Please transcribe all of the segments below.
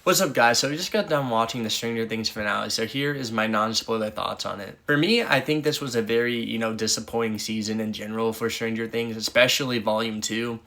What's up, guys? So we just got done watching the Stranger Things finale, so here is my non-spoiler thoughts on it. For me, I think this was a very, disappointing season in general for Stranger Things, especially Volume 2.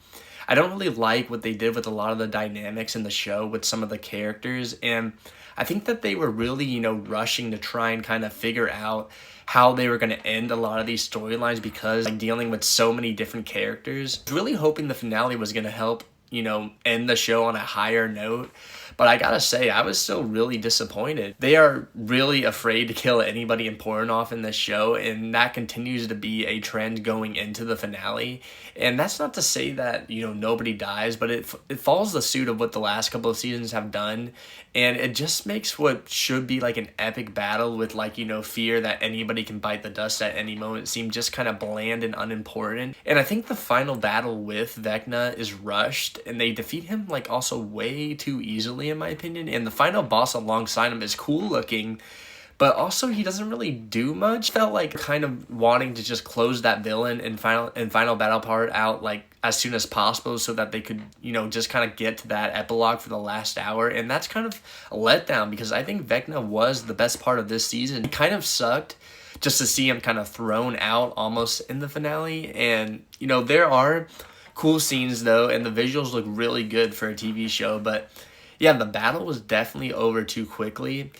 I don't really like what they did with a lot of the dynamics in the show with some of the characters, and I think that they were really, rushing to try and kind of figure out how they were going to end a lot of these storylines because like dealing with so many different characters. I was really hoping the finale was going to help end the show on a higher note. But I gotta say, I was still really disappointed. They are really afraid to kill anybody important off in this show, and that continues to be a trend going into the finale. And that's not to say that, nobody dies, but it follows the suit of what the last couple of seasons have done. And it just makes what should be like an epic battle with like, fear that anybody can bite the dust at any moment seem just kind of bland and unimportant. And I think the final battle with Vecna is rushed, and they defeat him like also way too easily in my opinion. And the final boss alongside him is cool looking, but also he doesn't really do much. Felt like kind of wanting to just close that villain and final battle part out like as soon as possible so that they could, just kind of get to that epilogue for the last hour. And that's kind of a letdown because I think Vecna was the best part of this season. It kind of sucked just to see him kind of thrown out almost in the finale. And, there are cool scenes though, and the visuals look really good for a TV show, but yeah, the battle was definitely over too quickly.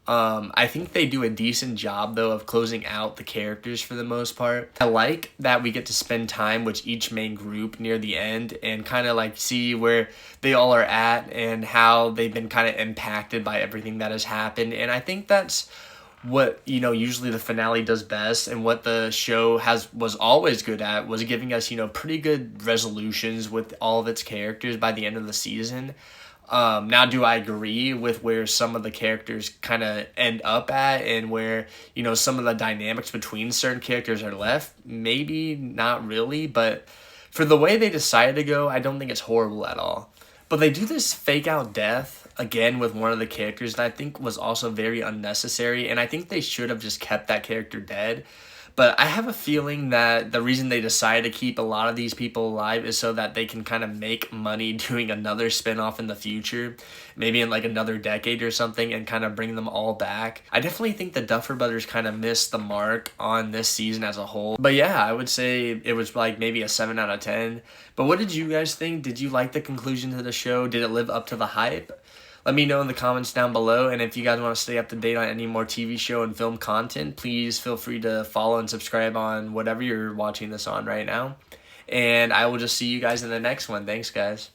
I think they do a decent job, though, of closing out the characters for the most part. I like that we get to spend time with each main group near the end and kind of like see where they all are at and how they've been kind of impacted by everything that has happened. And I think that's what usually the finale does best, and what the show was always good at was giving us pretty good resolutions with all of its characters by the end of the season. Now, do I agree with where some of the characters kind of end up at and where, some of the dynamics between certain characters are left? Maybe not really, but for the way they decided to go, I don't think it's horrible at all. But they do this fake out death again with one of the characters that I think was also very unnecessary, and I think they should have just kept that character dead. But I have a feeling that the reason they decided to keep a lot of these people alive is so that they can kind of make money doing another spinoff in the future, maybe in like another decade or something, and kind of bring them all back. I definitely think the Duffer Brothers kind of missed the mark on this season as a whole. But yeah, I would say it was like maybe a 7 out of 10. But what did you guys think? Did you like the conclusion to the show? Did it live up to the hype? Let me know in the comments down below, and if you guys want to stay up to date on any more TV show and film content, please feel free to follow and subscribe on whatever you're watching this on right now. And I will just see you guys in the next one. Thanks, guys.